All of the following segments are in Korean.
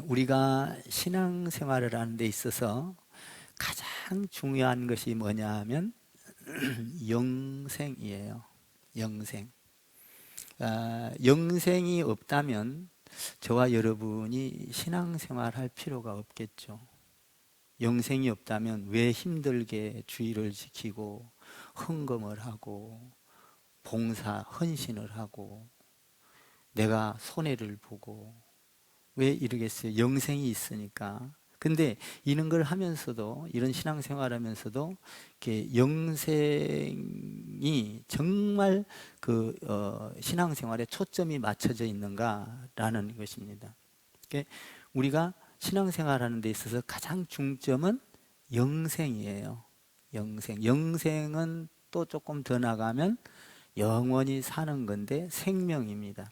우리가 신앙생활을 하는 데 있어서 가장 중요한 것이 뭐냐 하면 영생이에요. 영생. 영생이 없다면 저와 여러분이 신앙생활 할 필요가 없겠죠. 영생이 없다면 왜 힘들게 주의를 지키고 헌금을 하고 봉사, 헌신을 하고 내가 손해를 보고 왜 이러겠어요? 영생이 있으니까. 근데 이런 걸 하면서도, 이런 신앙생활 하면서도 이렇게 영생이 정말 신앙생활에 초점이 맞춰져 있는가라는 것입니다. 우리가 신앙생활 하는 데 있어서 가장 중점은 영생이에요. 영생. 영생은 또 조금 더 나가면 영원히 사는 건데 생명입니다.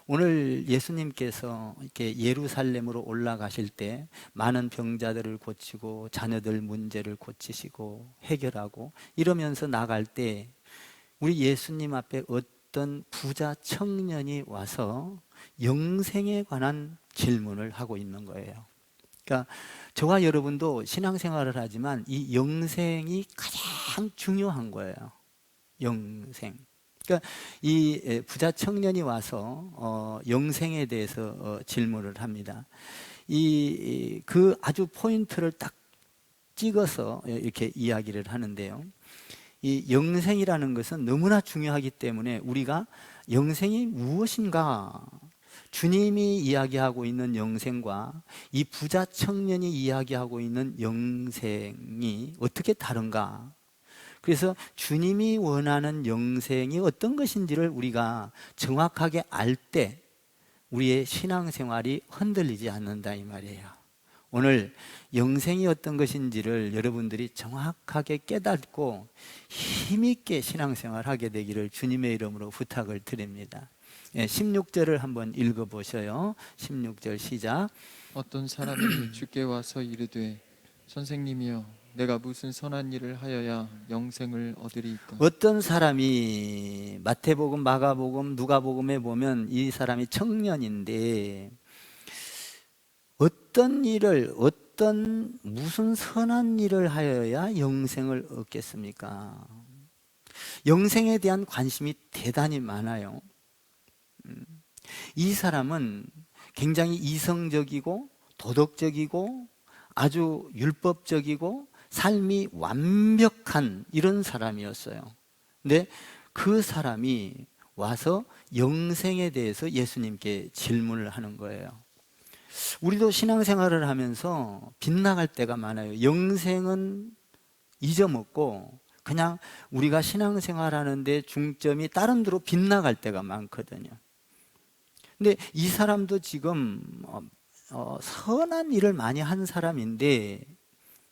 오늘 예수님께서 이렇게 예루살렘으로 올라가실 때 많은 병자들을 고치고 자녀들 문제를 고치시고 해결하고 이러면서 나갈 때 우리 예수님 앞에 어떤 부자 청년이 와서 영생에 관한 질문을 하고 있는 거예요. 그러니까 저와 여러분도 신앙생활을 하지만 이 영생이 가장 중요한 거예요. 영생. 그러니까 이 부자 청년이 와서 영생에 대해서 질문을 합니다. 그 아주 포인트를 딱 찍어서 이렇게 이야기를 하는데요. 이 영생이라는 것은 너무나 중요하기 때문에 우리가 영생이 무엇인가, 주님이 이야기하고 있는 영생과 이 부자 청년이 이야기하고 있는 영생이 어떻게 다른가? 그래서 주님이 원하는 영생이 어떤 것인지를 우리가 정확하게 알 때 우리의 신앙생활이 흔들리지 않는다 이 말이에요. 오늘 영생이 어떤 것인지를 여러분들이 정확하게 깨닫고 힘있게 신앙생활하게 되기를 주님의 이름으로 부탁을 드립니다. 16절을 한번 읽어보셔요. 16절 시작. 어떤 사람이 주께 와서 이르되 선생님이여 내가 무슨 선한 일을 하여야 영생을 얻으리이까. 어떤 사람이 마태복음, 마가복음, 누가복음에 보면 이 사람이 청년인데 무슨 선한 일을 하여야 영생을 얻겠습니까? 영생에 대한 관심이 대단히 많아요. 이 사람은 굉장히 이성적이고 도덕적이고 아주 율법적이고 삶이 완벽한 이런 사람이었어요. 근데 그 사람이 와서 영생에 대해서 예수님께 질문을 하는 거예요. 우리도 신앙생활을 하면서 빗나갈 때가 많아요. 영생은 잊어먹고 그냥 우리가 신앙생활 하는데 중점이 다른 데로 빗나갈 때가 많거든요. 근데 이 사람도 지금 선한 일을 많이 한 사람인데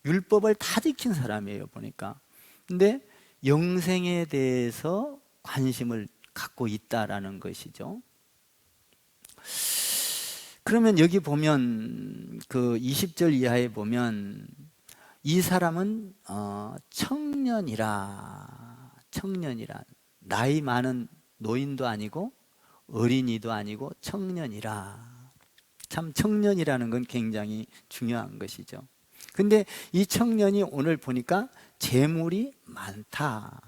율법을 다 지킨 사람이에요 보니까. 근데 영생에 대해서 관심을 갖고 있다라는 것이죠. 그러면 여기 보면 그 20절 이하에 보면 이 사람은 청년이라 나이 많은 노인도 아니고 어린이도 아니고 청년이라. 참 청년이라는 건 굉장히 중요한 것이죠. 근데 이 청년이 오늘 보니까 재물이 많다.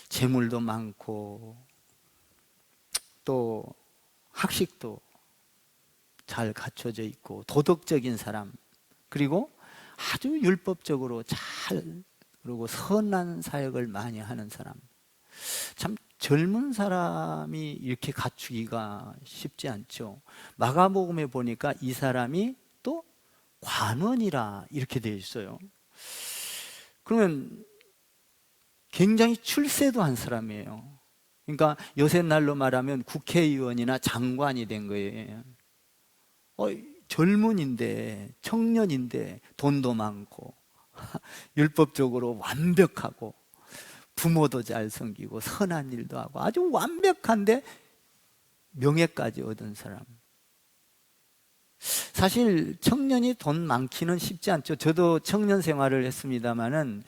재물도 많고 또 학식도 잘 갖춰져 있고 도덕적인 사람, 그리고 아주 율법적으로 잘 그리고 선한 사역을 많이 하는 사람. 참 젊은 사람이 이렇게 갖추기가 쉽지 않죠. 마가복음에 보니까 이 사람이 또 관원이라 이렇게 되어 있어요. 그러면 굉장히 출세도 한 사람이에요. 그러니까 요새 날로 말하면 국회의원이나 장관이 된 거예요. 젊은인데, 청년인데 돈도 많고 율법적으로 완벽하고 부모도 잘 섬기고 선한 일도 하고 아주 완벽한데 명예까지 얻은 사람. 사실 청년이 돈 많기는 쉽지 않죠. 저도 청년 생활을 했습니다마는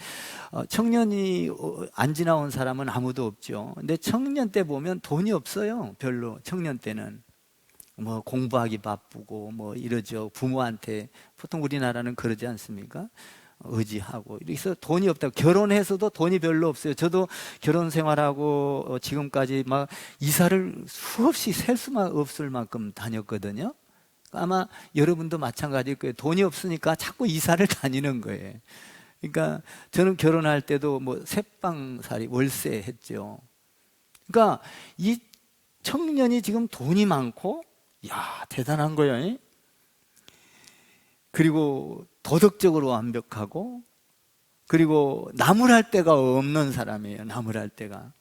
청년이 안 지나온 사람은 아무도 없죠. 근데 청년 때 보면 돈이 없어요. 별로 청년 때는. 뭐 공부하기 바쁘고 뭐 이러죠. 부모한테 보통 우리나라는 그러지 않습니까? 의지하고 그래서 돈이 없다고 결혼해서도 돈이 별로 없어요. 저도 결혼 생활하고 지금까지 막 이사를 수없이 셀 수만 없을 만큼 다녔거든요. 아마 여러분도 마찬가지일 거예요. 돈이 없으니까 자꾸 이사를 다니는 거예요. 그러니까 저는 결혼할 때도 뭐 새방살이 월세 했죠. 그러니까 이 청년이 지금 돈이 많고, 야, 대단한 거예요. 그리고 도덕적으로 완벽하고, 그리고 나무랄 데가 없는 사람이에요. 나무랄 데가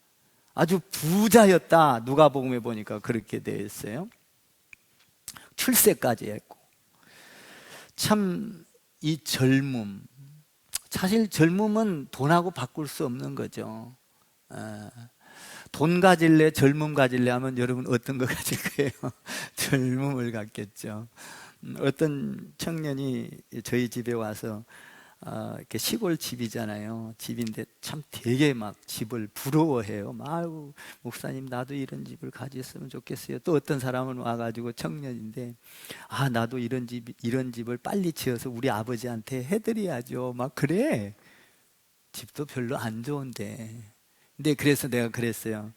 아주 부자였다. 누가복음에 보니까 그렇게 되어 있어요. 출세까지 했고. 참 이 젊음, 사실 젊음은 돈하고 바꿀 수 없는 거죠. 돈 가질래 젊음 가질래 하면 여러분 어떤 거 가질 거예요? 젊음을 갖겠죠. 어떤 청년이 저희 집에 와서 이렇게 시골 집이잖아요. 집인데 참 되게 막 집을 부러워해요. 막 아유, 목사님 나도 이런 집을 가졌으면 좋겠어요. 또 어떤 사람은 와가지고 청년인데 아 나도 이런 집을 빨리 지어서 우리 아버지한테 해드려야죠. 막 그래. 집도 별로 안 좋은데. 근데 그래서 내가 그랬어요.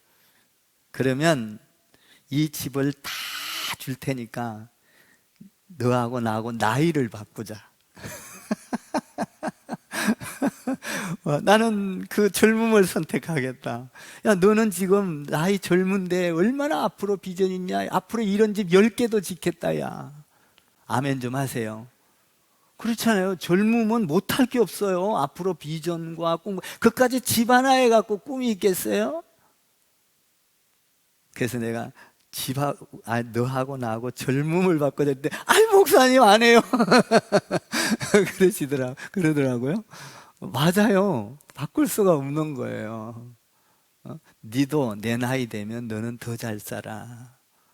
그러면 이 집을 다 줄 테니까 너하고 나하고 나이를 바꾸자. 나는 그 젊음을 선택하겠다. 야, 너는 지금 나이 젊은데 얼마나 앞으로 비전 있냐? 앞으로 이런 집 10개도 짓겠다, 야. 아멘 좀 하세요. 그렇잖아요. 젊음은 못할 게 없어요. 앞으로 비전과 꿈, 그까지 집 하나에 갖고 꿈이 있겠어요? 그래서 내가 너하고 나하고 젊음을 바꿔야 될 때, 아이, 목사님 안 해요. 그러더라고요. 맞아요. 바꿀 수가 없는 거예요. 니도 내 나이 되면 너는 더 잘 살아.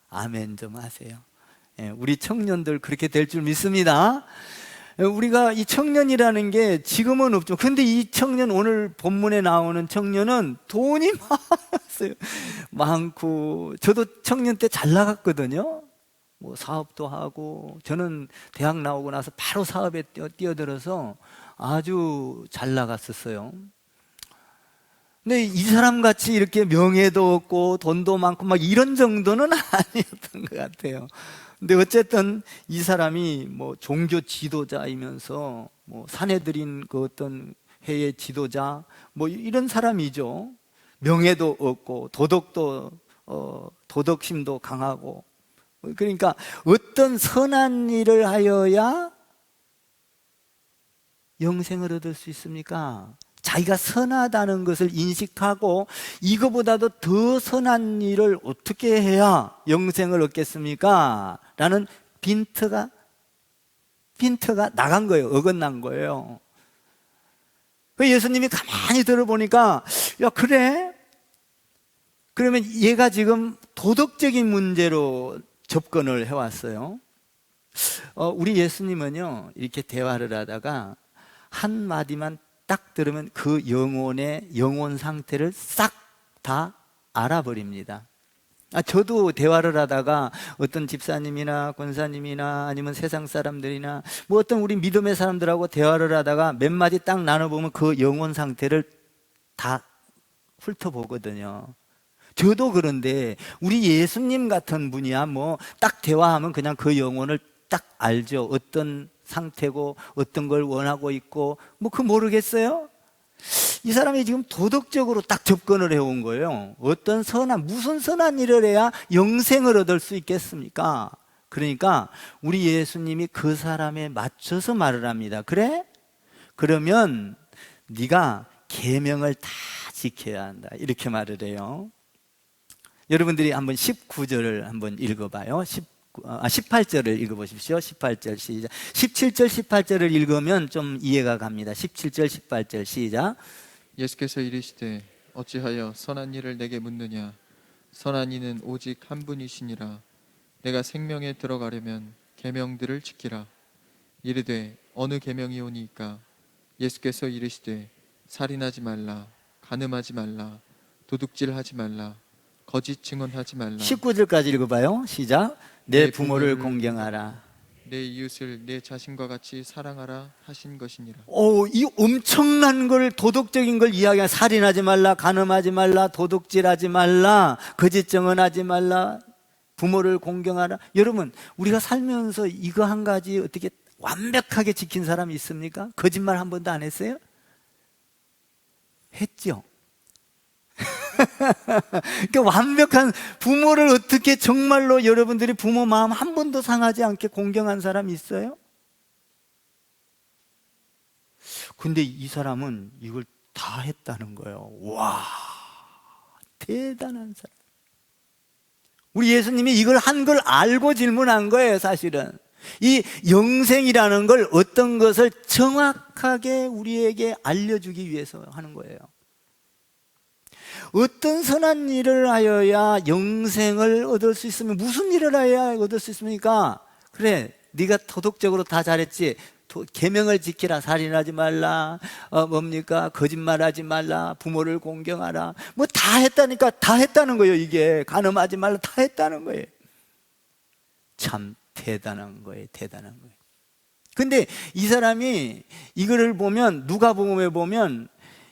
아멘 좀 하세요. 우리 청년들 그렇게 될 줄 믿습니다. 우리가 이 청년이라는 게 지금은 없죠. 근데 이 청년, 오늘 본문에 나오는 청년은 돈이 많았어요. 많고, 저도 청년 때 잘 나갔거든요. 뭐 사업도 하고, 저는 대학 나오고 나서 바로 사업에 뛰어들어서 아주 잘 나갔었어요. 근데 이 사람 같이 이렇게 명예도 없고 돈도 많고 막 이런 정도는 아니었던 것 같아요. 근데 어쨌든 이 사람이 뭐 종교 지도자이면서 뭐 사내들인 그 어떤 해의 지도자 뭐 이런 사람이죠. 명예도 없고 도덕심도 강하고. 그러니까 어떤 선한 일을 하여야 영생을 얻을 수 있습니까? 자기가 선하다는 것을 인식하고 이거보다도 더 선한 일을 어떻게 해야 영생을 얻겠습니까? 라는 빈트가 나간 거예요. 어긋난 거예요. 그 예수님이 가만히 들어보니까, 야, 그래? 그러면 얘가 지금 도덕적인 문제로 접근을 해왔어요. 우리 예수님은요, 이렇게 대화를 하다가 한마디만 딱 들으면 그 영혼의 영혼 상태를 싹 다 알아버립니다. 저도 대화를 하다가 어떤 집사님이나 권사님이나 아니면 세상 사람들이나 뭐 어떤 우리 믿음의 사람들하고 대화를 하다가 몇 마디 딱 나눠보면 그 영혼 상태를 다 훑어보거든요. 저도 그런데 우리 예수님 같은 분이야 뭐 딱 대화하면 그냥 그 영혼을 딱 알죠. 어떤 상태고 어떤 걸 원하고 있고 뭐 그 모르겠어요? 이 사람이 지금 도덕적으로 딱 접근을 해온 거예요. 무슨 선한 일을 해야 영생을 얻을 수 있겠습니까? 그러니까 우리 예수님이 그 사람에 맞춰서 말을 합니다. 그래? 그러면 네가 계명을 다 지켜야 한다. 이렇게 말을 해요. 여러분들이 한번 19절을 한번 읽어봐요. 18절을 읽어보십시오. 18절 시작. 17절 18절을 읽으면 좀 이해가 갑니다. 17절 18절 시작. 예수께서 이르시되 어찌하여 선한 일을 내게 묻느냐? 선한 이는 오직 한 분이시니라. 내가 생명에 들어가려면 계명들을 지키라. 이르되 어느 계명이오니까? 예수께서 이르시되 살인하지 말라, 간음하지 말라, 도둑질하지 말라, 거짓 증언하지 말라. 19절까지 읽어봐요. 시작. 내 부모를 공경하라. 내 이웃을 내 자신과 같이 사랑하라 하신 것이니라. 이 엄청난 걸, 도덕적인 걸 이야기한, 살인하지 말라, 간음하지 말라, 도둑질하지 말라, 거짓 증언하지 말라, 부모를 공경하라. 여러분, 우리가 살면서 이거 한 가지 어떻게 완벽하게 지킨 사람이 있습니까? 거짓말 한 번도 안 했어요? 했죠. 그러니까 완벽한, 부모를 어떻게 정말로 여러분들이 부모 마음 한 번도 상하지 않게 공경한 사람이 있어요? 근데 이 사람은 이걸 다 했다는 거예요. 와, 대단한 사람. 우리 예수님이 이걸 한 걸 알고 질문한 거예요, 사실은. 이 영생이라는 걸, 어떤 것을 정확하게 우리에게 알려주기 위해서 하는 거예요. 어떤 선한 일을 하여야 영생을 얻을 수 있으면, 무슨 일을 하여야 얻을 수 있습니까? 그래, 네가 도덕적으로 다 잘했지. 계명을 지키라. 살인하지 말라, 거짓말하지 말라, 부모를 공경하라. 뭐 다 했다니까. 다 했다는 거예요. 이게 간음하지 말라, 다 했다는 거예요. 참 대단한 거예요. 대단한 거예요. 근데 이 사람이 이거를 보면, 누가복음에 보면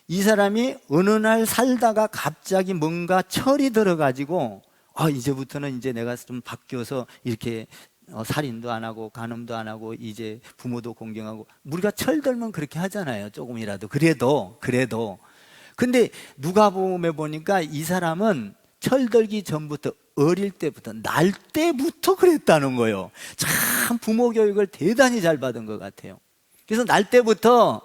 이 사람이 어느 날 살다가 갑자기 뭔가 철이 들어가지고, 이제부터는 이제 내가 좀 바뀌어서 이렇게 살인도 안 하고 간음도 안 하고 이제 부모도 공경하고, 우리가 철 들면 그렇게 하잖아요. 조금이라도. 그래도 근데 누가복음에 보니까 이 사람은 철 들기 전부터, 어릴 때부터, 날 때부터 그랬다는 거예요. 참 부모 교육을 대단히 잘 받은 것 같아요. 그래서 날 때부터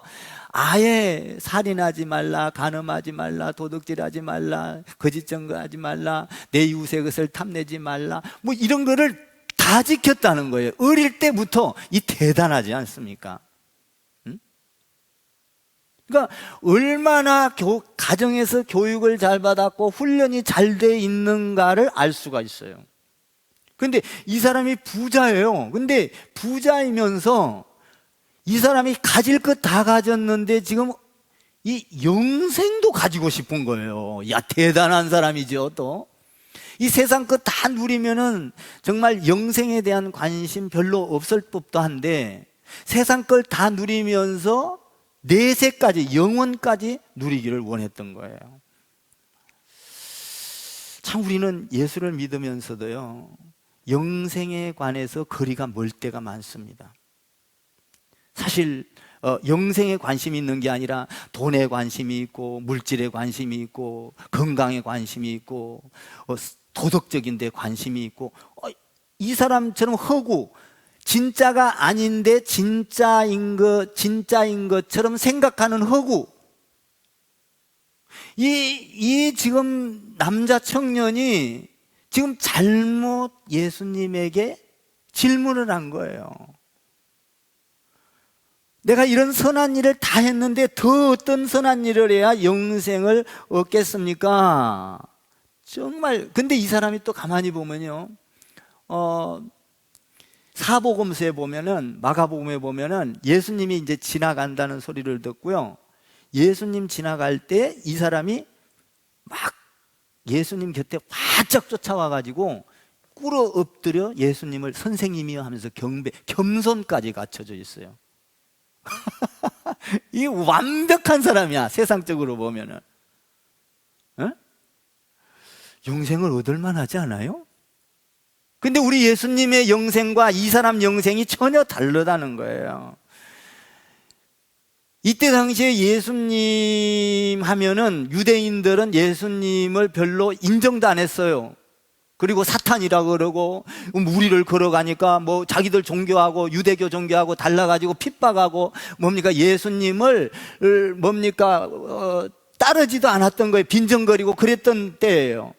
아예 살인하지 말라, 간음하지 말라, 도둑질하지 말라, 거짓 증거하지 말라, 내 이웃의 것을 탐내지 말라, 뭐 이런 거를 다 지켰다는 거예요. 어릴 때부터. 이 대단하지 않습니까? 응? 그러니까 얼마나 가정에서 교육을 잘 받았고 훈련이 잘 돼 있는가를 알 수가 있어요. 근데 이 사람이 부자예요. 근데 부자이면서 이 사람이 가질 것 다 가졌는데 지금 이 영생도 가지고 싶은 거예요. 야, 대단한 사람이죠. 또 이 세상 것 다 누리면은 정말 영생에 대한 관심 별로 없을 법도 한데, 세상 걸 다 누리면서 내세까지, 영원까지 누리기를 원했던 거예요. 참 우리는 예수를 믿으면서도요, 영생에 관해서 거리가 멀 때가 많습니다. 사실 영생에 관심이 있는 게 아니라 돈에 관심이 있고, 물질에 관심이 있고, 건강에 관심이 있고, 도덕적인 데 관심이 있고, 이 사람처럼 허구, 진짜가 아닌데 진짜인 것처럼 생각하는 허구. 이 지금 남자 청년이 지금 잘못 예수님에게 질문을 한 거예요. 내가 이런 선한 일을 다 했는데 더 어떤 선한 일을 해야 영생을 얻겠습니까? 정말. 근데 이 사람이 또 가만히 보면요, 사복음서에 보면은, 마가복음에 보면은 예수님이 이제 지나간다는 소리를 듣고요, 예수님 지나갈 때 이 사람이 막 예수님 곁에 바짝 쫓아와가지고 꿇어 엎드려 예수님을 선생님이여 하면서 겸손까지 갖춰져 있어요. 이 완벽한 사람이야, 세상적으로 보면은. 영생을 얻을 만하지 않아요? 근데 우리 예수님의 영생과 이 사람 영생이 전혀 다르다는 거예요. 이때 당시에 예수님 하면은 유대인들은 예수님을 별로 인정도 안 했어요. 그리고 사탄이라고 그러고, 무리를 걸어가니까 뭐 자기들 종교하고 유대교 종교하고 달라가지고 핍박하고, 예수님을 따르지도 않았던 거예요. 빈정거리고 그랬던 때예요.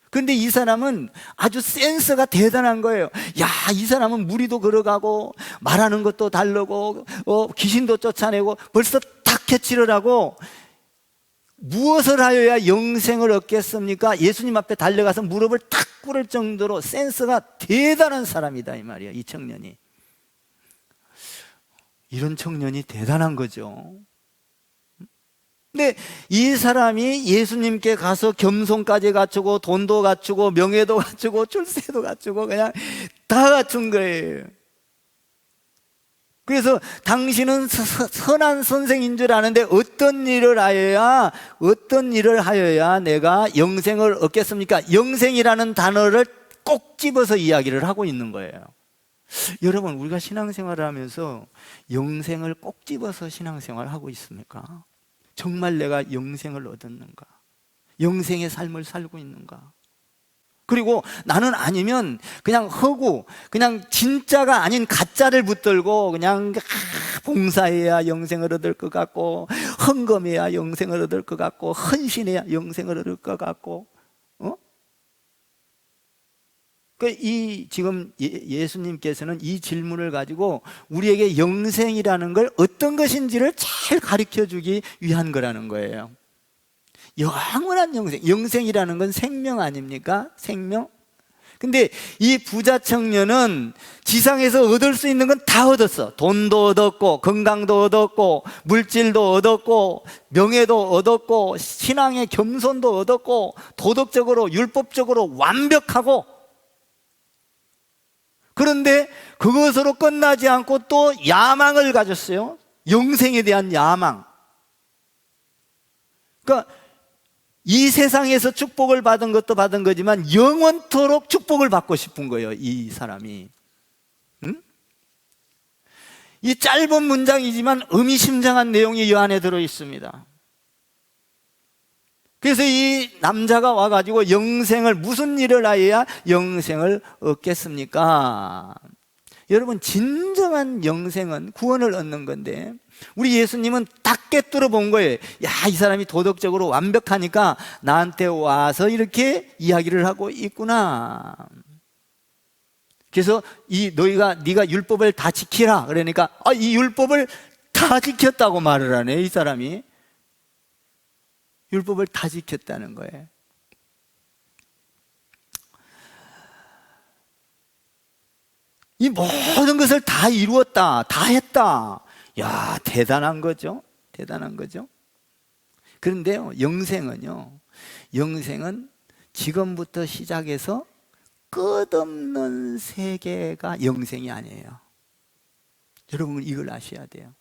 근데 이 사람은 아주 센스가 대단한 거예요. 야, 이 사람은 무리도 걸어가고 말하는 것도 다르고 귀신도 쫓아내고 벌써 딱 캐치를 하고, 무엇을 하여야 영생을 얻겠습니까? 예수님 앞에 달려가서 무릎을 탁 꿇을 정도로 센스가 대단한 사람이다, 이 말이에요. 이 청년이. 이런 청년이 대단한 거죠. 근데 이 사람이 예수님께 가서 겸손까지 갖추고, 돈도 갖추고, 명예도 갖추고, 출세도 갖추고, 그냥 다 갖춘 거예요. 그래서 당신은 선한 선생인 줄 아는데 어떤 일을 하여야 내가 영생을 얻겠습니까? 영생이라는 단어를 꼭 집어서 이야기를 하고 있는 거예요. 여러분, 우리가 신앙생활을 하면서 영생을 꼭 집어서 신앙생활을 하고 있습니까? 정말 내가 영생을 얻었는가? 영생의 삶을 살고 있는가? 그리고 나는 아니면 그냥 허구, 그냥 진짜가 아닌 가짜를 붙들고 그냥 봉사해야 영생을 얻을 것 같고, 헌금해야 영생을 얻을 것 같고, 헌신해야 영생을 얻을 것 같고, 지금 예수님께서는 이 질문을 가지고 우리에게 영생이라는 걸 어떤 것인지를 잘 가르쳐 주기 위한 거라는 거예요. 영원한 영생, 영생이라는 건 생명 아닙니까? 생명? 근데 이 부자 청년은 지상에서 얻을 수 있는 건 다 얻었어. 돈도 얻었고, 건강도 얻었고, 물질도 얻었고, 명예도 얻었고, 신앙의 겸손도 얻었고, 도덕적으로, 율법적으로 완벽하고, 그런데 그것으로 끝나지 않고 또 야망을 가졌어요. 영생에 대한 야망. 그러니까 이 세상에서 축복을 받은 것도 받은 거지만 영원토록 축복을 받고 싶은 거예요, 이 사람이. 응? 이 짧은 문장이지만 의미심장한 내용이 이 안에 들어 있습니다. 그래서 이 남자가 와가지고 영생을, 무슨 일을 하여야 영생을 얻겠습니까? 여러분, 진정한 영생은 구원을 얻는 건데, 우리 예수님은 딱 꿰뚫어 본 거예요. 야, 이 사람이 도덕적으로 완벽하니까 나한테 와서 이렇게 이야기를 하고 있구나. 그래서 네가 율법을 다 지키라. 그러니까 이 율법을 다 지켰다고 말을 하네, 이 사람이. 율법을 다 지켰다는 거예요. 이 모든 것을 다 이루었다, 다 했다. 야, 대단한 거죠. 대단한 거죠. 그런데요, 영생은 지금부터 시작해서 끝없는 세계가 영생이 아니에요. 여러분, 이걸 아셔야 돼요.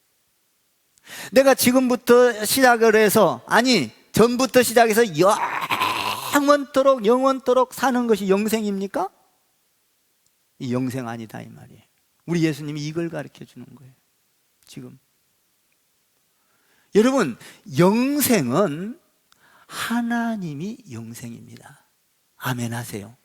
내가 지금부터 시작을 해서, 전부터 시작해서 영원토록 사는 것이 영생입니까? 이 영생 아니다, 이 말이에요. 우리 예수님이 이걸 가르쳐 주는 거예요, 지금. 여러분, 영생은 하나님이 영생입니다. 아멘 하세요.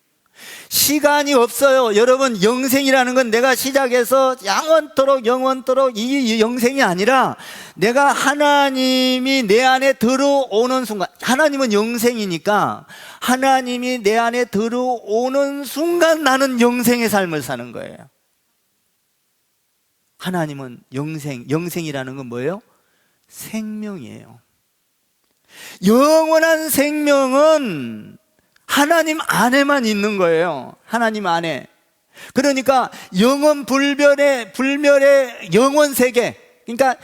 시간이 없어요. 여러분, 영생이라는 건 내가 시작해서 영원토록 이 영생이 아니라 내가 하나님이 내 안에 들어오는 순간, 하나님은 영생이니까 하나님이 내 안에 들어오는 순간 나는 영생의 삶을 사는 거예요. 하나님은 영생이라는 건 뭐예요? 생명이에요. 영원한 생명은 하나님 안에만 있는 거예요. 하나님 안에. 그러니까 불멸의 영원 세계, 그러니까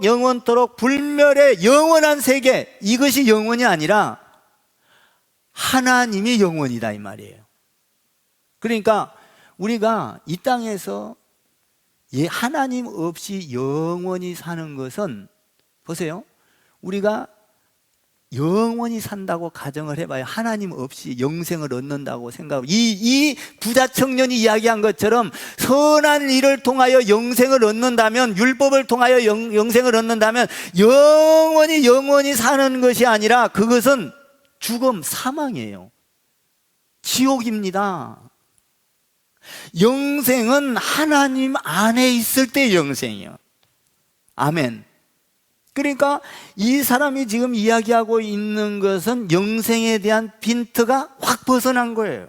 영원토록 불멸의 영원한 세계, 이것이 영원이 아니라 하나님이 영원이다, 이 말이에요. 그러니까 우리가 이 땅에서 하나님 없이 영원히 사는 것은, 보세요, 우리가 영원히 산다고 가정을 해봐요. 하나님 없이 영생을 얻는다고 생각하고, 이 부자 청년이 이야기한 것처럼 선한 일을 통하여 영생을 얻는다면, 율법을 통하여 영생을 얻는다면 영원히 사는 것이 아니라 그것은 죽음, 사망이에요. 지옥입니다. 영생은 하나님 안에 있을 때 영생이에요. 아멘. 그러니까 이 사람이 지금 이야기하고 있는 것은 영생에 대한 빈트가 확 벗어난 거예요.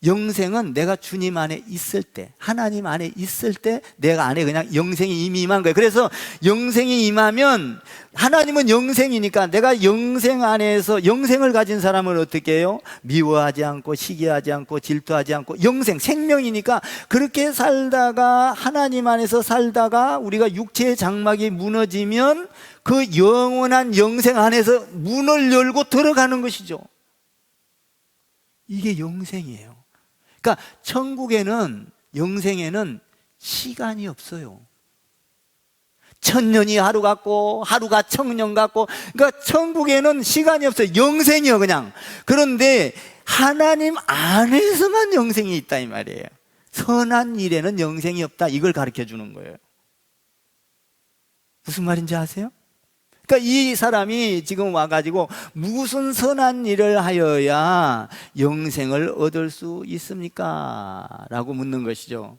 영생은 내가 주님 안에 있을 때, 하나님 안에 있을 때 내가 안에 그냥 영생이 이미 임한 거예요. 그래서 영생이 임하면, 하나님은 영생이니까 내가 영생 안에서, 영생을 가진 사람을 어떻게 해요? 미워하지 않고 시기하지 않고 질투하지 않고, 영생, 생명이니까 그렇게 살다가, 하나님 안에서 살다가 우리가 육체의 장막이 무너지면 그 영원한 영생 안에서 문을 열고 들어가는 것이죠. 이게 영생이에요. 그러니까 천국에는, 영생에는 시간이 없어요. 천년이 하루 같고 하루가 천년 같고, 그러니까 천국에는 시간이 없어요. 영생이요, 그냥. 그런데 하나님 안에서만 영생이 있다 이 말이에요. 선한 일에는 영생이 없다, 이걸 가르쳐 주는 거예요. 무슨 말인지 아세요? 그러니까 이 사람이 지금 와가지고 무슨 선한 일을 하여야 영생을 얻을 수 있습니까? 라고 묻는 것이죠.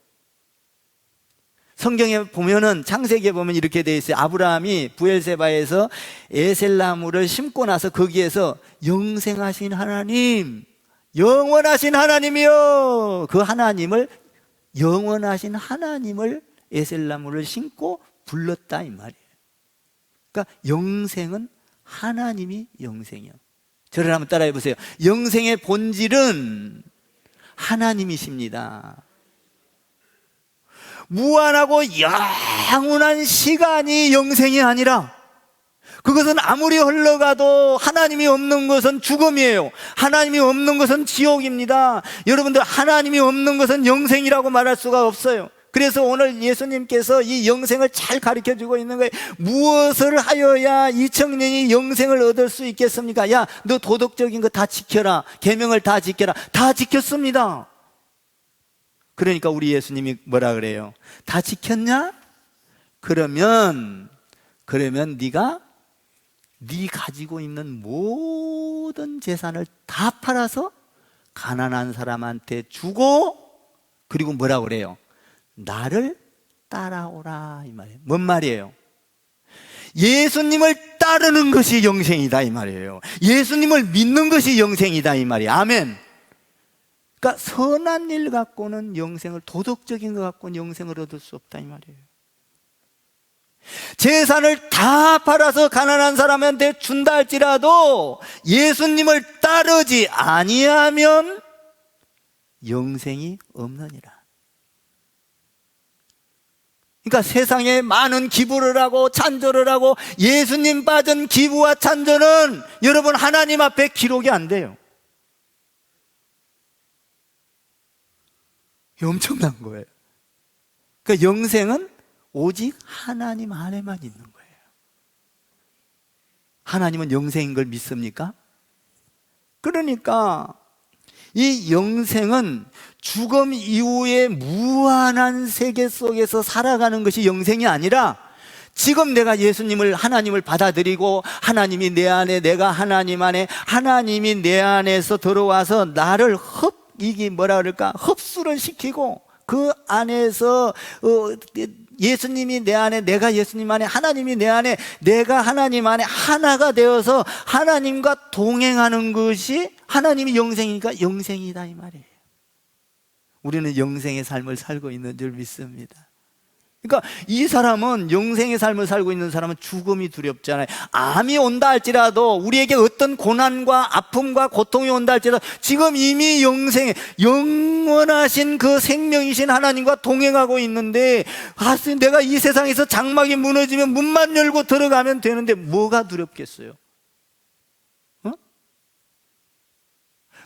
성경에 보면은, 창세기에 보면 이렇게 되어 있어요. 아브라함이 부엘세바에서 에셀나무를 심고 나서 거기에서 영생하신 하나님, 영원하신 하나님이요, 그 하나님을, 영원하신 하나님을 에셀나무를 심고 불렀다 이 말이에요. 그러니까 영생은 하나님이 영생이요. 저를 한번 따라해 보세요. 영생의 본질은 하나님이십니다. 무한하고 영원한 시간이 영생이 아니라, 그것은 아무리 흘러가도 하나님이 없는 것은 죽음이에요. 하나님이 없는 것은 지옥입니다. 여러분들, 하나님이 없는 것은 영생이라고 말할 수가 없어요. 그래서 오늘 예수님께서 이 영생을 잘 가르쳐 주고 있는 거예요. 무엇을 하여야 이 청년이 영생을 얻을 수 있겠습니까? 야, 너 도덕적인 거 다 지켜라, 계명을 다 지켜라. 다 지켰습니다. 그러니까 우리 예수님이 뭐라 그래요? 다 지켰냐? 그러면 네가 네 가지고 있는 모든 재산을 다 팔아서 가난한 사람한테 주고, 그리고 뭐라 그래요? 나를 따라오라 이 말이에요. 뭔 말이에요? 예수님을 따르는 것이 영생이다 이 말이에요. 예수님을 믿는 것이 영생이다 이 말이에요. 아멘. 그러니까 선한 일 갖고는 영생을, 도덕적인 것 갖고는 영생을 얻을 수 없다 이 말이에요. 재산을 다 팔아서 가난한 사람한테 준다 할지라도 예수님을 따르지 아니하면 영생이 없느니라. 그러니까 세상에 많은 기부를 하고 찬조를 하고 예수님 빠진 기부와 찬조는 여러분 하나님 앞에 기록이 안 돼요. 엄청난 거예요. 그러니까 영생은 오직 하나님 안에만 있는 거예요. 하나님은 영생인 걸 믿습니까? 그러니까 이 영생은 죽음 이후에 무한한 세계 속에서 살아가는 것이 영생이 아니라, 지금 내가 예수님을, 하나님을 받아들이고 하나님이 내 안에, 내가 하나님 안에, 하나님이 내 안에서 들어와서 나를 이게 뭐라 그럴까, 흡수를 시키고 그 안에서 예수님이 내 안에, 내가 예수님 안에, 하나님이 내 안에, 내가 하나님 안에 하나가 되어서 하나님과 동행하는 것이 하나님이 영생이니까 영생이다 이 말이에요. 우리는 영생의 삶을 살고 있는 줄 믿습니다. 그러니까 이 사람은, 영생의 삶을 살고 있는 사람은 죽음이 두렵잖아요. 암이 온다 할지라도, 우리에게 어떤 고난과 아픔과 고통이 온다 할지라도 지금 이미 영생에, 영원하신 그 생명이신 하나님과 동행하고 있는데, 내가 이 세상에서 장막이 무너지면 문만 열고 들어가면 되는데 뭐가 두렵겠어요?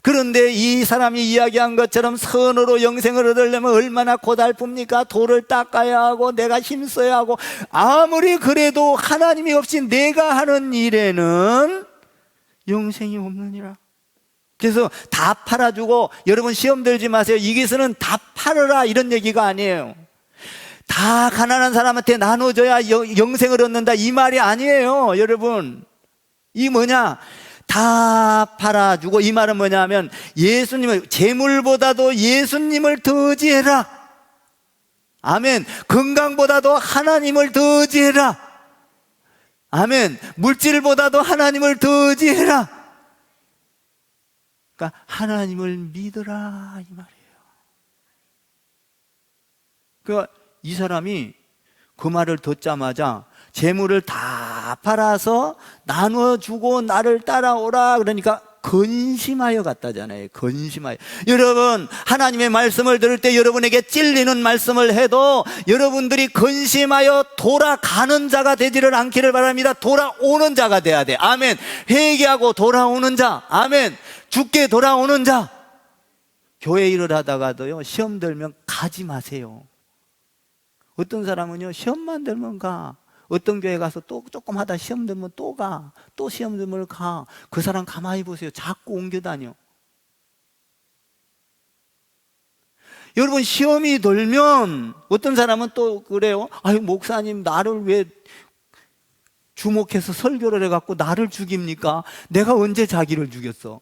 그런데 이 사람이 이야기한 것처럼 선으로 영생을 얻으려면 얼마나 고달픕니까? 돌을 닦아야 하고 내가 힘써야 하고, 아무리 그래도 하나님이 없이 내가 하는 일에는 영생이 없느니라. 그래서 다 팔아주고, 여러분 시험 들지 마세요. 여기서는 다 팔아라 이런 얘기가 아니에요. 다 가난한 사람한테 나눠줘야 영생을 얻는다 이 말이 아니에요. 여러분, 이 뭐냐, 다 팔아주고, 이 말은 뭐냐면 예수님을, 재물보다도 예수님을 더 의지해라. 아멘. 건강보다도 하나님을 더 의지해라. 아멘. 물질보다도 하나님을 더 의지해라. 그러니까 하나님을 믿으라 이 말이에요. 그러니까 이 사람이 그 말을 듣자마자 재물을 다 팔아서 나눠주고 나를 따라오라 그러니까 근심하여 갔다잖아요. 근심하여. 여러분, 하나님의 말씀을 들을 때 여러분에게 찔리는 말씀을 해도 여러분들이 근심하여 돌아가는 자가 되지를 않기를 바랍니다. 돌아오는 자가 돼야 돼. 아멘. 회개하고 돌아오는 자. 아멘. 죽게 돌아오는 자. 교회 일을 하다가도요, 시험 들면 가지 마세요. 어떤 사람은요, 시험만 들면 가. 어떤 교회 가서 또 조금 하다 시험 들면 또 가. 또 시험 들면 가. 그 사람 가만히 보세요. 자꾸 옮겨 다녀. 여러분, 시험이 들면 어떤 사람은 또 그래요. 아유, 목사님, 나를 왜 주목해서 설교를 해갖고 나를 죽입니까? 내가 언제 자기를 죽였어?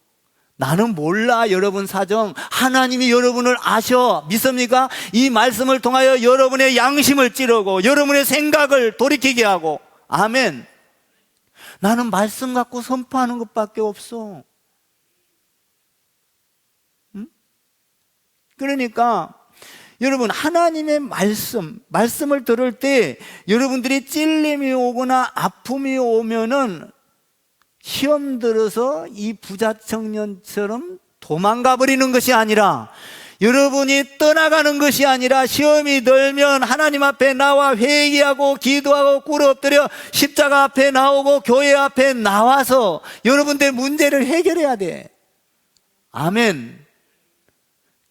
나는 몰라. 여러분 사정 하나님이 여러분을 아셔. 믿습니까? 이 말씀을 통하여 여러분의 양심을 찌르고 여러분의 생각을 돌이키게 하고. 아멘. 나는 말씀 갖고 선포하는 것밖에 없어. 응? 그러니까 여러분, 하나님의 말씀을 들을 때 여러분들이 찔림이 오거나 아픔이 오면은 시험 들어서 이 부자 청년처럼 도망가 버리는 것이 아니라, 여러분이 떠나가는 것이 아니라, 시험이 들면 하나님 앞에 나와 회개하고 기도하고 꿇어 엎드려 십자가 앞에 나오고 교회 앞에 나와서 여러분들 문제를 해결해야 돼. 아멘.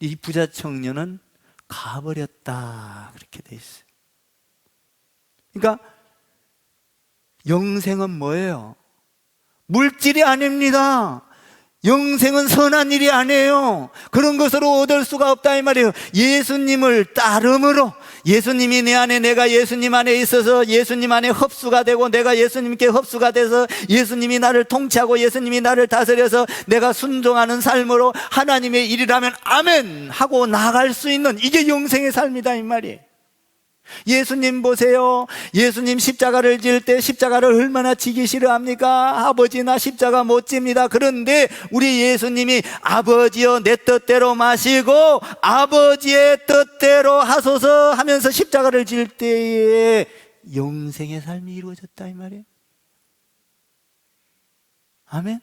이 부자 청년은 가버렸다, 그렇게 돼 있어요. 그러니까 영생은 뭐예요? 물질이 아닙니다. 영생은 선한 일이 아니에요. 그런 것으로 얻을 수가 없다 이 말이에요. 예수님을 따름으로, 예수님이 내 안에, 내가 예수님 안에 있어서 예수님 안에 흡수가 되고, 내가 예수님께 흡수가 돼서 예수님이 나를 통치하고 예수님이 나를 다스려서 내가 순종하는 삶으로 하나님의 일이라면 아멘 하고 나갈 수 있는, 이게 영생의 삶이다 이 말이에요. 예수님 보세요. 예수님 십자가를 질 때 십자가를 얼마나 지기 싫어합니까? 아버지, 나 십자가 못 집니다. 그런데 우리 예수님이 아버지여 내 뜻대로 마시고 아버지의 뜻대로 하소서 하면서 십자가를 질 때에 영생의 삶이 이루어졌다 이 말이에요. 아멘.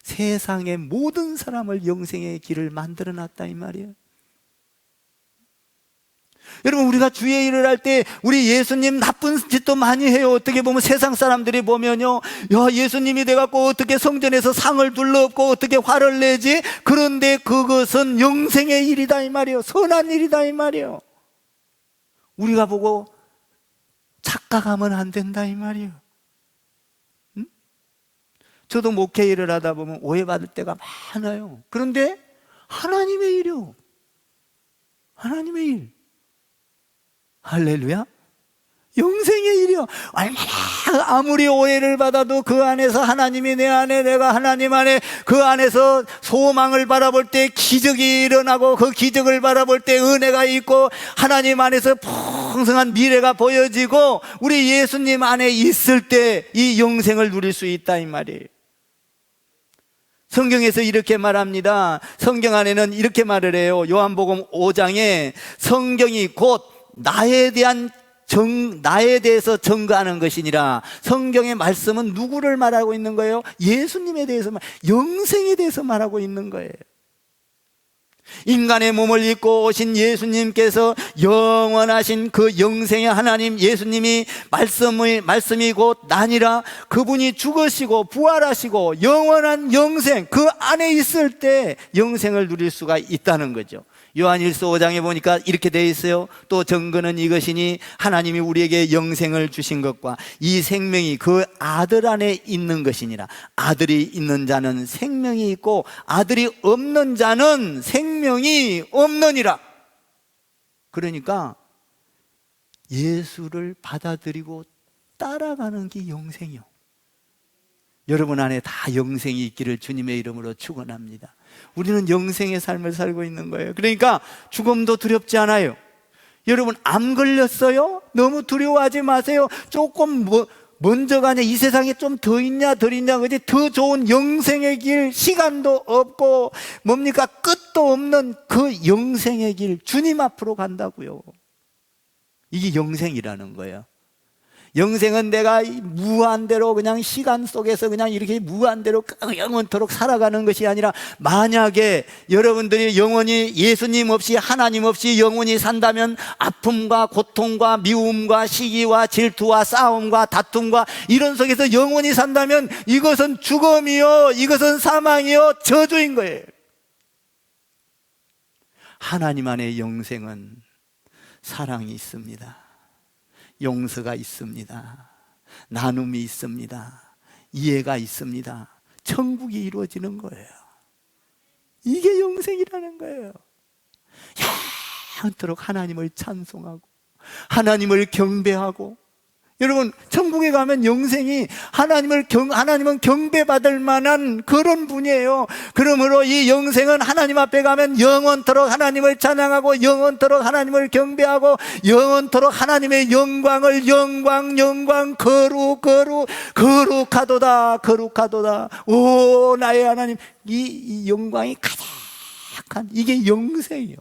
세상의 모든 사람을 영생의 길을 만들어 놨다 이 말이에요. 여러분, 우리가 주의 일을 할 때 우리 예수님 나쁜 짓도 많이 해요. 어떻게 보면 세상 사람들이 보면요, 야, 예수님이 돼갖고 어떻게 성전에서 상을 둘러엎고 어떻게 화를 내지? 그런데 그것은 영생의 일이다 이 말이에요. 선한 일이다 이 말이에요. 우리가 보고 착각하면 안 된다 이 말이에요. 응? 저도 목회 일을 하다 보면 오해받을 때가 많아요. 그런데 하나님의 일이요. 하나님의 일. 할렐루야. 영생의 일이요. 얼마나 아무리 오해를 받아도 그 안에서 하나님이 내 안에, 내가 하나님 안에, 그 안에서 소망을 바라볼 때 기적이 일어나고, 그 기적을 바라볼 때 은혜가 있고, 하나님 안에서 풍성한 미래가 보여지고, 우리 예수님 안에 있을 때 이 영생을 누릴 수 있다 이 말이에요. 성경에서 이렇게 말합니다. 성경 안에는 이렇게 말을 해요. 요한복음 5장에 성경이 곧 나에 대해서 증거하는 것이니라. 성경의 말씀은 누구를 말하고 있는 거예요? 예수님에 대해서, 영생에 대해서 말하고 있는 거예요. 인간의 몸을 입고 오신 예수님께서 영원하신 그 영생의 하나님 예수님이 말씀이 곧 나니라, 그분이 죽으시고 부활하시고 영원한 영생, 그 안에 있을 때 영생을 누릴 수가 있다는 거죠. 요한일서 5장에 보니까 이렇게 되어 있어요. 또 증거는 이것이니 하나님이 우리에게 영생을 주신 것과 이 생명이 그 아들 안에 있는 것이니라. 아들이 있는 자는 생명이 있고 아들이 없는 자는 생명이 없느니라. 그러니까 예수를 받아들이고 따라가는 게 영생이요. 여러분 안에 다 영생이 있기를 주님의 이름으로 축원합니다. 우리는 영생의 삶을 살고 있는 거예요. 그러니까 죽음도 두렵지 않아요. 여러분, 암 걸렸어요? 너무 두려워하지 마세요. 조금 먼저 가냐, 이 세상에 좀 더 있냐 덜 있냐, 그지? 더 좋은 영생의 길, 시간도 없고 뭡니까? 끝도 없는 그 영생의 길, 주님 앞으로 간다고요. 이게 영생이라는 거예요. 영생은 내가 무한대로 그냥 시간 속에서 그냥 이렇게 무한대로 영원토록 살아가는 것이 아니라, 만약에 여러분들이 영원히 예수님 없이, 하나님 없이 영원히 산다면 아픔과 고통과 미움과 시기와 질투와 싸움과 다툼과 이런 속에서 영원히 산다면 이것은 죽음이요, 이것은 사망이요, 저주인 거예요. 하나님 안의 영생은 사랑이 있습니다. 용서가 있습니다. 나눔이 있습니다. 이해가 있습니다. 천국이 이루어지는 거예요. 이게 영생이라는 거예요. 영원토록 하나님을 찬송하고 하나님을 경배하고, 여러분 천국에 가면 영생이 하나님은 경배받을 만한 그런 분이에요. 그러므로 이 영생은 하나님 앞에 가면 영원토록 하나님을 찬양하고 영원토록 하나님을 경배하고 영원토록 하나님의 영광을 영광 거룩하도다. 오 나의 하나님, 이 영광이 가득한 이게 영생이요.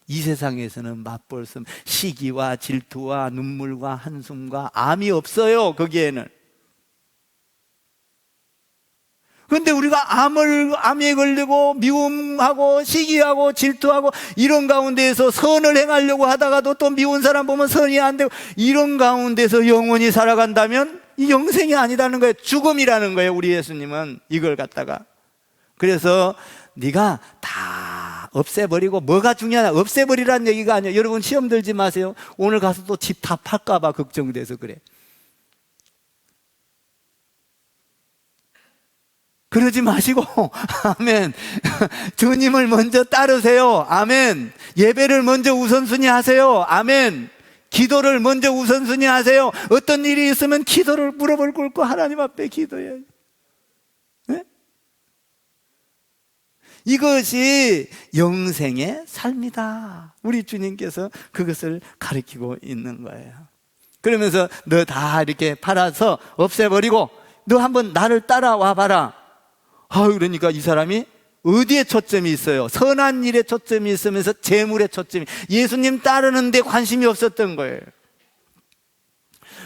이 세상에서는 맛볼 수 없는 시기와 질투와 눈물과 한숨과 암이 없어요. 거기에는. 그런데 우리가 암에 걸리고 미움하고 시기하고 질투하고 이런 가운데에서 선을 행하려고 하다가도 또 미운 사람 보면 선이 안 되고, 이런 가운데서 영원히 살아간다면 이 영생이 아니라는 거예요. 죽음이라는 거예요. 우리 예수님은 이걸 갖다가. 그래서 네가 다 없애버리고, 뭐가 중요하냐, 없애버리라는 얘기가 아니에요. 여러분 시험 들지 마세요. 오늘 가서 또 집 다 팔까 봐 걱정돼서 그래. 그러지 마시고 아멘, 주님을 먼저 따르세요. 아멘. 예배를 먼저 우선순위 하세요. 아멘. 기도를 먼저 우선순위 하세요. 어떤 일이 있으면 기도를 무릎을 꿇고 하나님 앞에 기도해야죠. 네? 이것이 영생의 삶이다. 우리 주님께서 그것을 가르치고 있는 거예요. 그러면서 너 다 이렇게 팔아서 없애버리고 너 한번 나를 따라와 봐라. 그러니까 이 사람이 어디에 초점이 있어요? 선한 일에 초점이 있으면서 재물에 초점이, 예수님 따르는 데 관심이 없었던 거예요.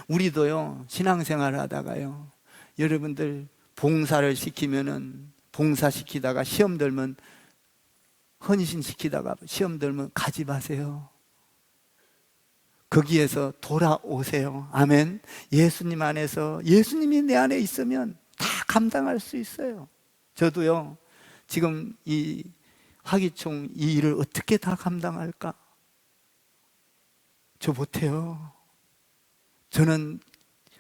우리도요, 신앙생활을 하다가요, 여러분들 봉사를 시키면은, 봉사시키다가 시험 들면, 헌신시키다가 시험 들면 가지 마세요. 거기에서 돌아오세요. 아멘. 예수님 안에서, 예수님이 내 안에 있으면 다 감당할 수 있어요. 저도요, 지금 이 화기총 이 일을 어떻게 다 감당할까? 저 못해요. 저는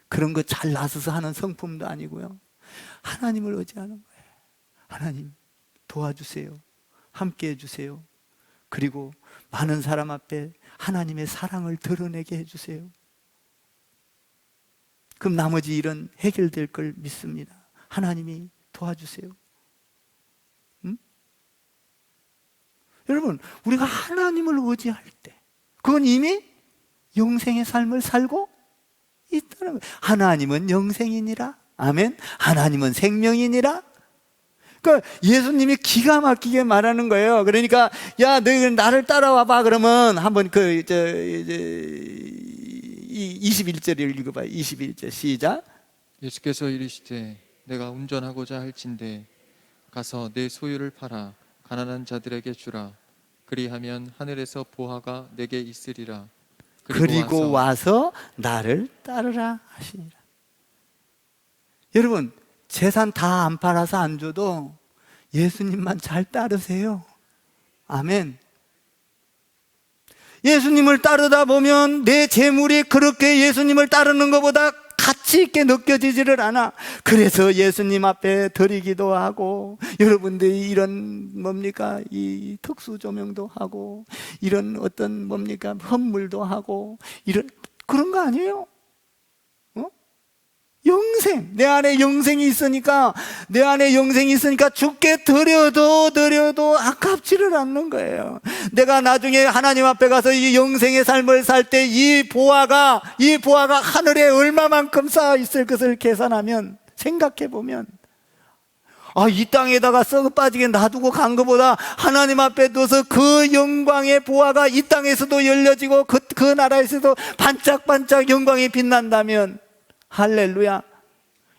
그런 거 잘 나서서 하는 성품도 아니고요. 하나님을 의지하는 거예요. 하나님 도와주세요. 함께 해주세요. 그리고 많은 사람 앞에 하나님의 사랑을 드러내게 해주세요. 그럼 나머지 일은 해결될 걸 믿습니다. 하나님이 도와주세요. 여러분, 우리가 하나님을 의지할 때 그건 이미 영생의 삶을 살고 있다는 거예요. 하나님은 영생이니라. 아멘. 하나님은 생명이니라. 그러니까 예수님이 기가 막히게 말하는 거예요. 그러니까 야, 너희 나를 따라와 봐. 그러면 한번 21절을 읽어봐요. 21절 시작. 예수께서 이르시되 내가 운전하고자 할진대 가서 내 소유를 팔아 가난한 자들에게 주라. 그리하면 하늘에서 보화가 내게 있으리라. 그리고 와서 나를 따르라 하시니라. 여러분, 재산 다 안 팔아서 안 줘도 예수님만 잘 따르세요. 아멘. 예수님을 따르다 보면 내 재물이 그렇게 예수님을 따르는 것보다 가치 있게 느껴지지를 않아. 그래서 예수님 앞에 드리기도 하고, 여러분들이 이런 이 특수 조명도 하고, 이런 어떤 헌물도 하고, 그런 거 아니에요? 영생, 내 안에 영생이 있으니까 죽게 드려도 아깝지를 않는 거예요. 내가 나중에 하나님 앞에 가서 이 영생의 삶을 살 때 이 보화가 하늘에 얼마만큼 쌓여 있을 것을 계산하면, 생각해 보면, 이 땅에다가 썩어 빠지게 놔두고 간 것보다 하나님 앞에 둬서 그 영광의 보화가 이 땅에서도 열려지고 그 나라에서도 반짝반짝 영광이 빛난다면, 할렐루야.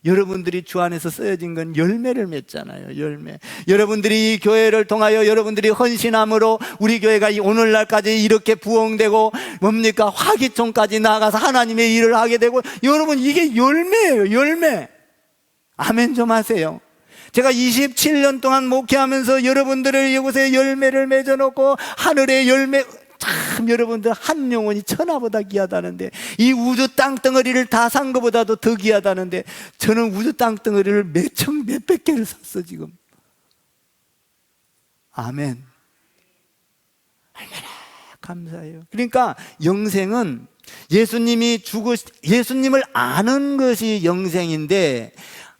여러분들이 주 안에서 쓰여진 건 열매를 맺잖아요. 열매. 여러분들이 이 교회를 통하여 여러분들이 헌신함으로 우리 교회가 오늘날까지 이렇게 부흥되고 화기총까지 나아가서 하나님의 일을 하게 되고, 여러분 이게 열매예요. 열매. 아멘 좀 하세요. 제가 27년 동안 목회하면서 여러분들을 이곳에 열매를 맺어놓고 하늘의 열매, 참 여러분들 한 영혼이 천하보다 귀하다는데, 이 우주 땅덩어리를 다 산 것보다도 더 귀하다는데, 저는 우주 땅덩어리를 몇백 개를 샀어 지금. 아멘. 얼마나 감사해요. 그러니까 영생은 예수님을 아는 것이 영생인데,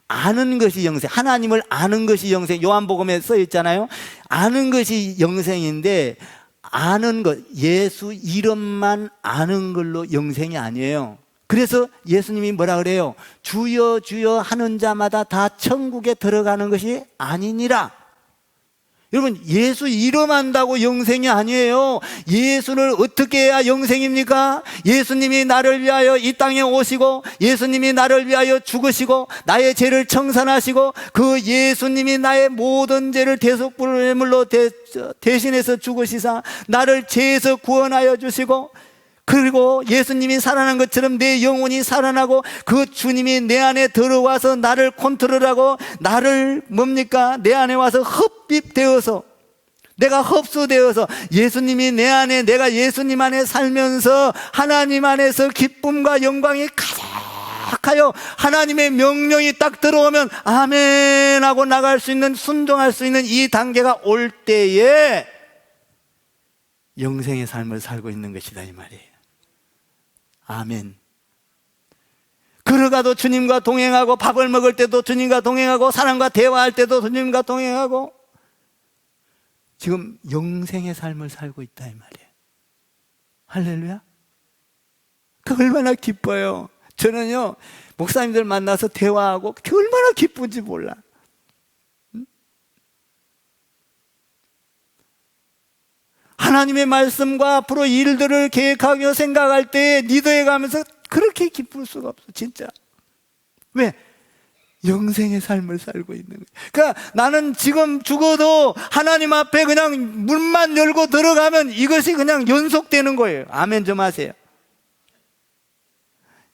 아는 것이 영생, 하나님을 아는 것이 영생. 요한복음에 써 있잖아요. 아는 것이 영생인데, 아는 것, 예수 이름만 아는 걸로 영생이 아니에요. 그래서 예수님이 뭐라 그래요? 주여 주여 하는 자마다 다 천국에 들어가는 것이 아니니라. 여러분, 예수 이름 안다고 영생이 아니에요. 예수를 어떻게 해야 영생입니까? 예수님이 나를 위하여 이 땅에 오시고, 예수님이 나를 위하여 죽으시고, 나의 죄를 청산하시고, 그 예수님이 나의 모든 죄를 대속불물로 대신해서 죽으시사 나를 죄에서 구원하여 주시고, 그리고 예수님이 살아난 것처럼 내 영혼이 살아나고, 그 주님이 내 안에 들어와서 나를 컨트롤하고, 나를 뭡니까? 내 안에 와서 흡입되어서, 내가 흡수되어서 예수님이 내 안에, 내가 예수님 안에 살면서 하나님 안에서 기쁨과 영광이 가득하여 하나님의 명령이 딱 들어오면 아멘 하고 나갈 수 있는, 순종할 수 있는 이 단계가 올 때에 영생의 삶을 살고 있는 것이다 이 말이에요. 아멘. 걸어가도 주님과 동행하고, 밥을 먹을 때도 주님과 동행하고, 사람과 대화할 때도 주님과 동행하고, 지금 영생의 삶을 살고 있다 이 말이에요. 할렐루야. 그 얼마나 기뻐요. 저는요, 목사님들 만나서 대화하고 그 얼마나 기쁜지 몰라. 하나님의 말씀과 앞으로 일들을 계획하며 생각할 때 리더에 가면서 그렇게 기쁠 수가 없어 진짜. 왜? 영생의 삶을 살고 있는 거예요. 그러니까 나는 지금 죽어도 하나님 앞에 그냥 문만 열고 들어가면 이것이 그냥 연속되는 거예요. 아멘 좀 하세요.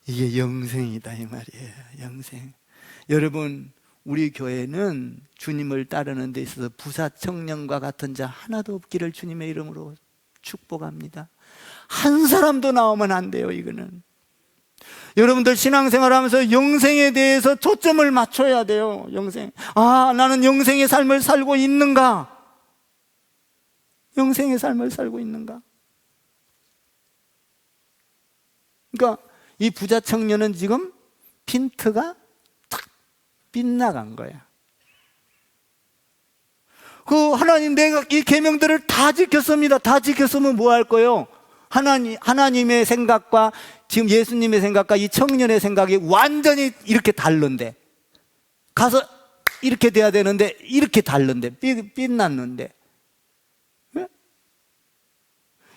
이게 영생이다 이 말이에요. 영생. 여러분, 우리 교회는 주님을 따르는 데 있어서 부사 청년과 같은 자 하나도 없기를 주님의 이름으로 축복합니다. 한 사람도 나오면 안 돼요. 이거는 여러분들 신앙생활하면서 영생에 대해서 초점을 맞춰야 돼요. 영생. 아, 나는 영생의 삶을 살고 있는가? 영생의 삶을 살고 있는가? 그러니까 이 부자 청년은 지금 핀트가 탁 빗나간 거야. 그 하나님, 내가 이 계명들을 다 지켰습니다. 다 지켰으면 뭐 할 거예요? 하나님의 생각과 지금 예수님의 생각과 이 청년의 생각이 완전히 이렇게 다른데, 가서 이렇게 돼야 되는데 이렇게 다른데, 빗났는데, 왜?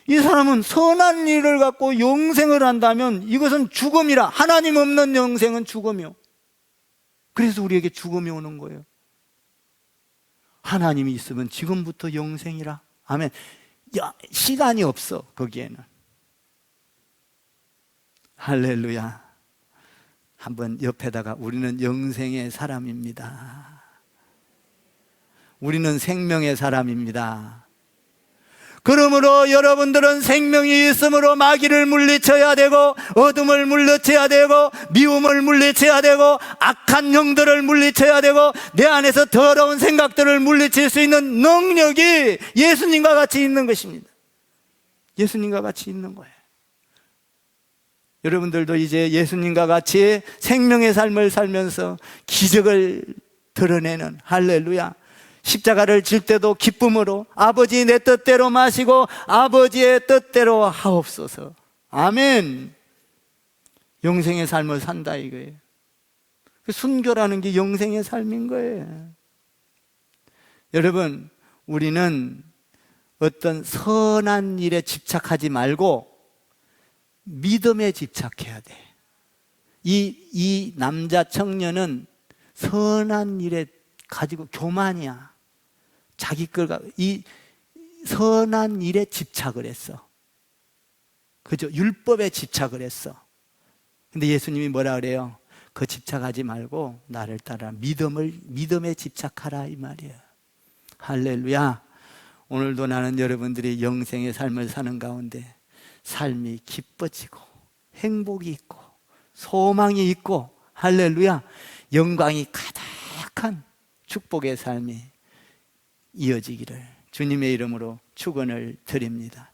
이 사람은 선한 일을 갖고 영생을 한다면 이것은 죽음이라. 하나님 없는 영생은 죽음이요. 그래서 우리에게 죽음이 오는 거예요. 하나님이 있으면 지금부터 영생이라. 아멘. 야, 시간이 없어 거기에는. 할렐루야. 한번 옆에다가 우리는 영생의 사람입니다. 우리는 생명의 사람입니다. 그러므로 여러분들은 생명이 있으므로 마귀를 물리쳐야 되고, 어둠을 물리쳐야 되고, 미움을 물리쳐야 되고, 악한 영들을 물리쳐야 되고, 내 안에서 더러운 생각들을 물리칠 수 있는 능력이 예수님과 같이 있는 것입니다. 예수님과 같이 있는 거예요. 여러분들도 이제 예수님과 같이 생명의 삶을 살면서 기적을 드러내는, 할렐루야, 십자가를 질 때도 기쁨으로 아버지 내 뜻대로 마시고 아버지의 뜻대로 하옵소서. 아멘. 영생의 삶을 산다 이거예요. 순교라는 게 영생의 삶인 거예요. 여러분, 우리는 어떤 선한 일에 집착하지 말고 믿음에 집착해야 돼. 이 남자 청년은 선한 일에 가지고 교만이야. 자기 걸가 이 선한 일에 집착을 했어. 그죠? 율법에 집착을 했어. 근데 예수님이 뭐라 그래요? 그 집착하지 말고 나를 따라 믿음에 집착하라 이 말이에요. 할렐루야. 오늘도 나는 여러분들이 영생의 삶을 사는 가운데 삶이 기뻐지고 행복이 있고 소망이 있고 할렐루야 영광이 가득한 축복의 삶이 이어지기를 주님의 이름으로 축원을 드립니다.